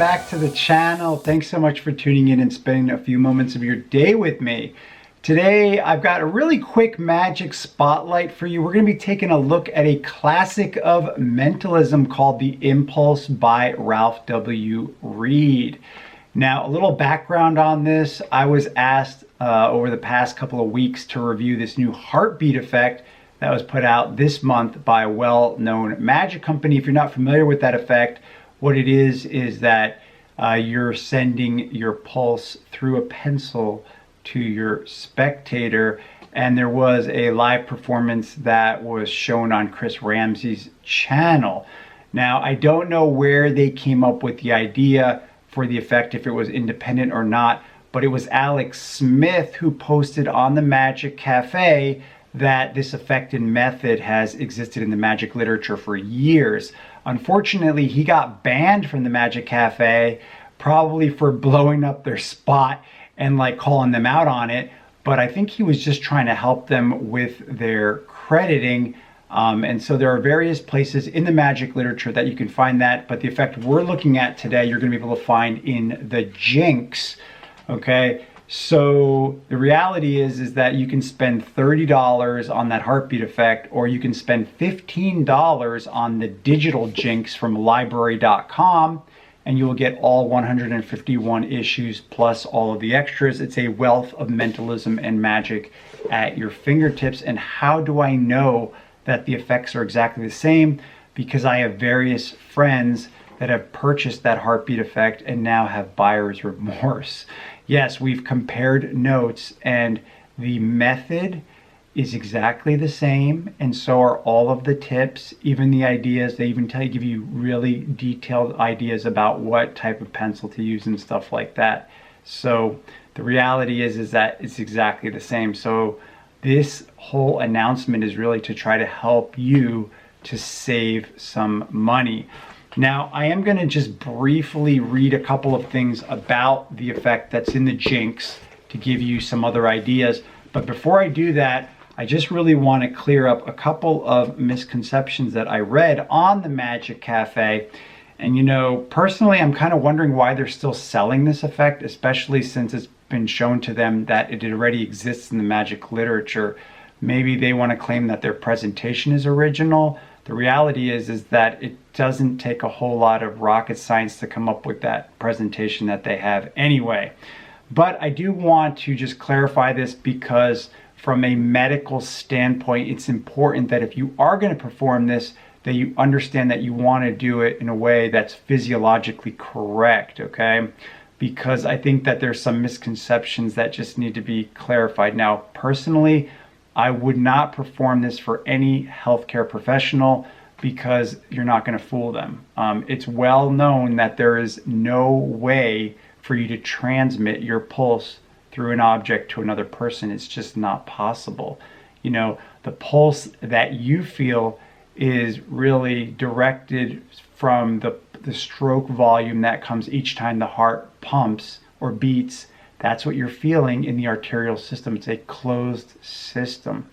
back to the channel. Thanks so much for tuning in and spending a few moments of your day with me. Today, I've got a really quick magic spotlight for you. We're going to be taking a look at a classic of mentalism called The Impulse by Ralph W. Reed. Now, a little background on this. I was asked over the past couple of weeks to review this new heartbeat effect that was put out this month by a well-known magic company. If you're not familiar with that effect, what it is that you're sending your pulse through a pencil to your spectator. And there was a live performance that was shown on Chris Ramsey's channel. Now, I don't know where they came up with the idea for the effect, if it was independent or not, but it was Alex Smith who posted on the Magic Cafe that this effect and method has existed in the magic literature for years. Unfortunately, he got banned from the Magic Cafe, probably for blowing up their spot and like calling them out on it. But I think he was just trying to help them with their crediting. And so there are various places in the magic literature that you can find that. But the effect we're looking at today, you're going to be able to find in the Jinx. Okay. So the reality is that you can spend $30 on that heartbeat effect, or you can spend $15 on the digital Jinx from library.com, and you will get all 151 issues plus all of the extras. It's a wealth of mentalism and magic at your fingertips. And how do I know that the effects are exactly the same? Because I have various friends that have purchased that heartbeat effect and now have buyer's remorse. Yes, we've compared notes, and the method is exactly the same, and so are all of the tips, even the ideas. They even give you really detailed ideas about what type of pencil to use and stuff like that. So the reality is that it's exactly the same. So this whole announcement is really to try to help you to save some money. Now, I am going to just briefly read a couple of things about the effect that's in the Jinx to give you some other ideas. But before I do that, I just really want to clear up a couple of misconceptions that I read on the Magic Cafe. And you know, personally, I'm kind of wondering why they're still selling this effect, especially since it's been shown to them that it already exists in the magic literature. Maybe they want to claim that their presentation is original. The reality is that it doesn't take a whole lot of rocket science to come up with that presentation that they have anyway. But I do want to just clarify this, because from a medical standpoint, it's important that if you are going to perform this, that you understand that you want to do it in a way that's physiologically correct, okay? Because I think that there's some misconceptions that just need to be clarified. Now, personally, I would not perform this for any healthcare professional, because you're not going to fool them. It's well known that there is no way for you to transmit your pulse through an object to another person. It's just not possible. You know, the pulse that you feel is really directed from the stroke volume that comes each time the heart pumps or beats. That's what you're feeling in the arterial system. It's a closed system.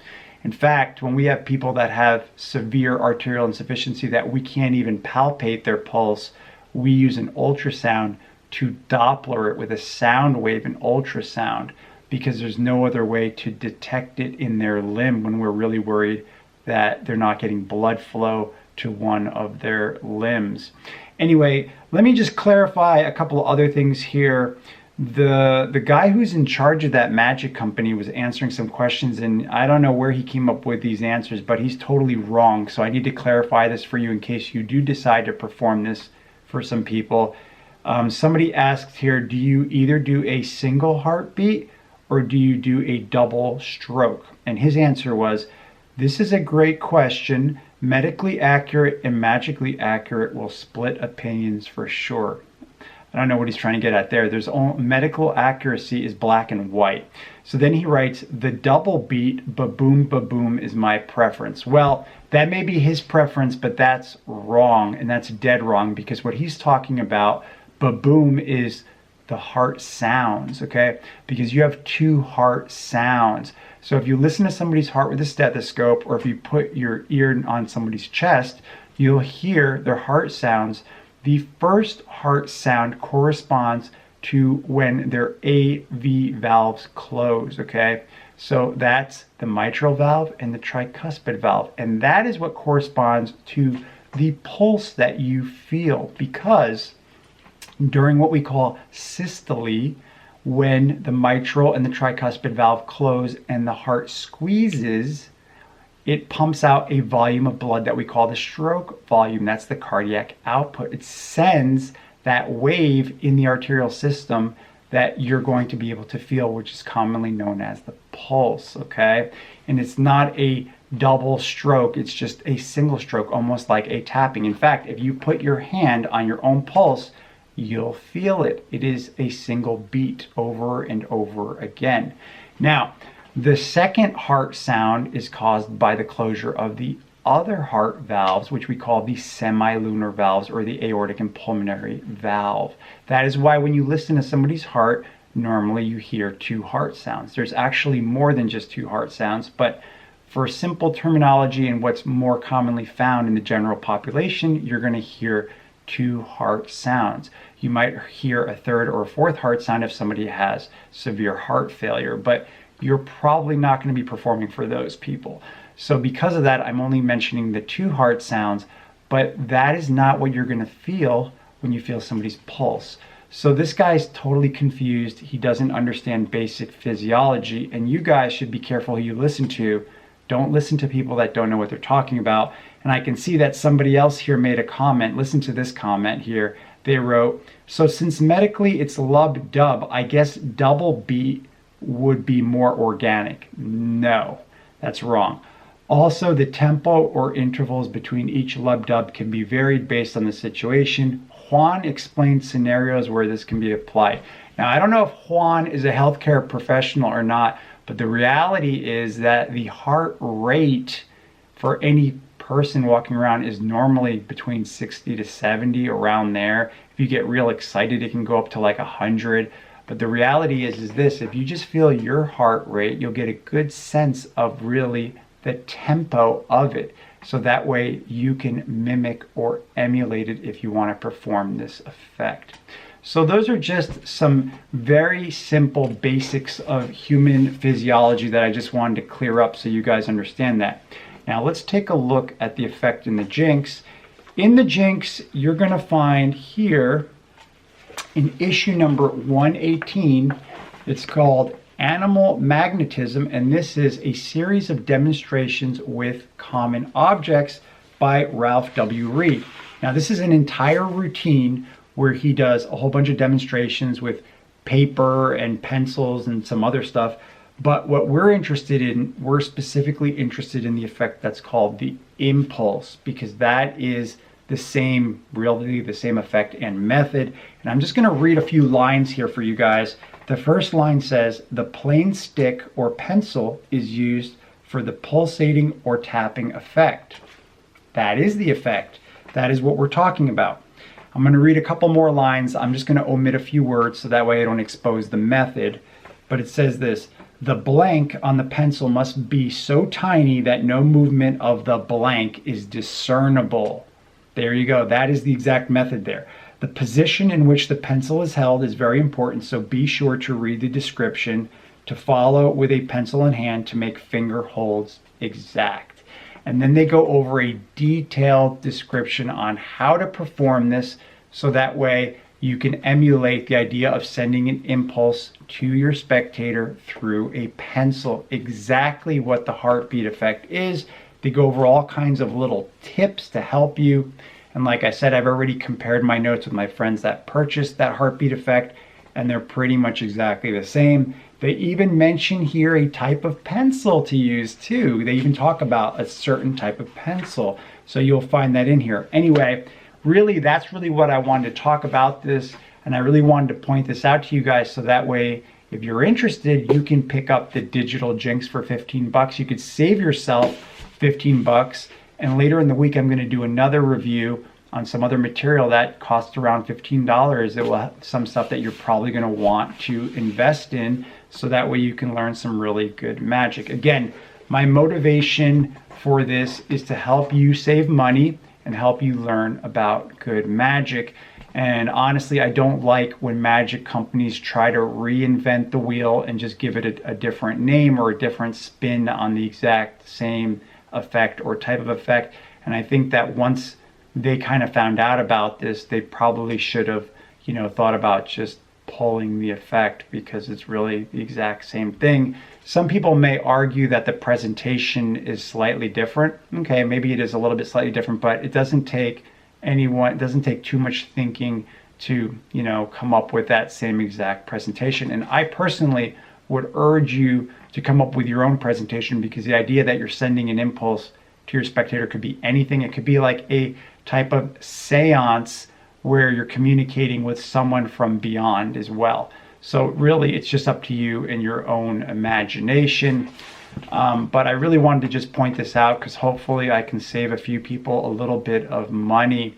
In fact, when we have people that have severe arterial insufficiency that we can't even palpate their pulse, we use an ultrasound to Doppler it with a sound wave, an ultrasound, because there's no other way to detect it in their limb when we're really worried that they're not getting blood flow to one of their limbs. Anyway, let me just clarify a couple of other things here. The guy who's in charge of that magic company was answering some questions, and I don't know where he came up with these answers, but he's totally wrong. So I need to clarify this for you in case you do decide to perform this for some people. Somebody asked here, do you either do a single heartbeat or do you do a double stroke? And his answer was, this is a great question. Medically accurate and magically accurate will split opinions for sure. I don't know what he's trying to get at there. There's only, medical accuracy is black and white. So then he writes, the double beat, ba-boom, ba-boom is my preference. Well, that may be his preference, but that's wrong, and that's dead wrong, because what he's talking about, ba-boom, is the heart sounds, okay? Because you have two heart sounds. So if you listen to somebody's heart with a stethoscope, or if you put your ear on somebody's chest, you'll hear their heart sounds. The first heart sound corresponds to when their AV valves close, okay? So that's the mitral valve and the tricuspid valve. And that is what corresponds to the pulse that you feel, because during what we call systole, when the mitral and the tricuspid valve close and the heart squeezes, it pumps out a volume of blood that we call the stroke volume. That's the cardiac output. It sends that wave in the arterial system that you're going to be able to feel, which is commonly known as the pulse, okay? And it's not a double stroke, it's just a single stroke, almost like a tapping. In fact, if you put your hand on your own pulse, you'll feel it. It is a single beat over and over again. Now, the second heart sound is caused by the closure of the other heart valves, which we call the semilunar valves, or the aortic and pulmonary valve. That is why when you listen to somebody's heart, normally you hear two heart sounds. There's actually more than just two heart sounds, but for simple terminology and what's more commonly found in the general population, you're going to hear two heart sounds. You might hear a third or a fourth heart sound if somebody has severe heart failure, but you're probably not going to be performing for those people. So because of that, I'm only mentioning the two heart sounds, but that is not what you're going to feel when you feel somebody's pulse. So this guy's totally confused. He doesn't understand basic physiology, and you guys should be careful who you listen to. Don't listen to people that don't know what they're talking about. And I can see that somebody else here made a comment. Listen to this comment here. They wrote, so since medically it's lub-dub, I guess double beat would be more organic. No, that's wrong. Also, the tempo or intervals between each lub-dub can be varied based on the situation. Juan explained scenarios where this can be applied. Now, I don't know if Juan is a healthcare professional or not, but the reality is that the heart rate for any person walking around is normally between 60 to 70, around there. If you get real excited, it can go up to like 100. But the reality is this: if you just feel your heart rate, you'll get a good sense of really the tempo of it. So that way you can mimic or emulate it if you want to perform this effect. So those are just some very simple basics of human physiology that I just wanted to clear up so you guys understand that. Now let's take a look at the effect in the Jinx. In the Jinx, you're going to find here in issue number 118, it's called Animal Magnetism, and this is a series of demonstrations with common objects by Ralph W. Reed. Now this is an entire routine where he does a whole bunch of demonstrations with paper and pencils and some other stuff. But what we're interested in, we're specifically interested in the effect that's called the impulse, because that is the same, really the same effect and method. And I'm just going to read a few lines here for you guys. The first line says, the plain stick or pencil is used for the pulsating or tapping effect. That is the effect. That is what we're talking about. I'm going to read a couple more lines. I'm just going to omit a few words so that way I don't expose the method. But it says this: the blank on the pencil must be so tiny that no movement of the blank is discernible. There you go. That is the exact method there. The position in which the pencil is held is very important, so be sure to read the description, to follow with a pencil in hand to make finger holds exact. And then they go over a detailed description on how to perform this, so that way you can emulate the idea of sending an impulse to your spectator through a pencil. Exactly what the heartbeat effect is. They go over all kinds of little tips to help you. And like I said, I've already compared my notes with my friends that purchased that heartbeat effect, and they're pretty much exactly the same. They even mention here a type of pencil to use too. They even talk about a certain type of pencil. So you'll find that in here. Anyway, really, that's really what I wanted to talk about this. And I really wanted to point this out to you guys so that way, if you're interested, you can pick up the digital Jinx for 15 bucks. You could save yourself 15 bucks. And later in the week, I'm going to do another review on some other material that costs around $15. It will have some stuff that you're probably going to want to invest in, so that way you can learn some really good magic. Again, my motivation for this is to help you save money and help you learn about good magic. And honestly, I don't like when magic companies try to reinvent the wheel and just give it a different name or a different spin on the exact same effect or type of effect. And I think that once they kind of found out about this, they probably should have, thought about just pulling the effect, because it's really the exact same thing. Some people may argue that the presentation is slightly different. Okay, maybe it is a little bit slightly different, but it doesn't take too much thinking to, come up with that same exact presentation. And I personally would urge you to come up with your own presentation, because the idea that you're sending an impulse to your spectator could be anything. It could be like a type of seance where you're communicating with someone from beyond as well. So really, it's just up to you and your own imagination. But I really wanted to just point this out, because hopefully I can save a few people a little bit of money.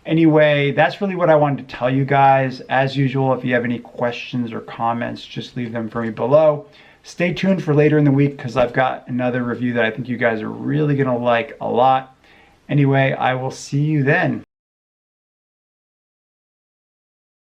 Anyway, that's really what I wanted to tell you guys. As usual, if you have any questions or comments, just leave them for me below. Stay tuned for later in the week, because I've got another review that I think you guys are really going to like a lot. Anyway, I will see you then.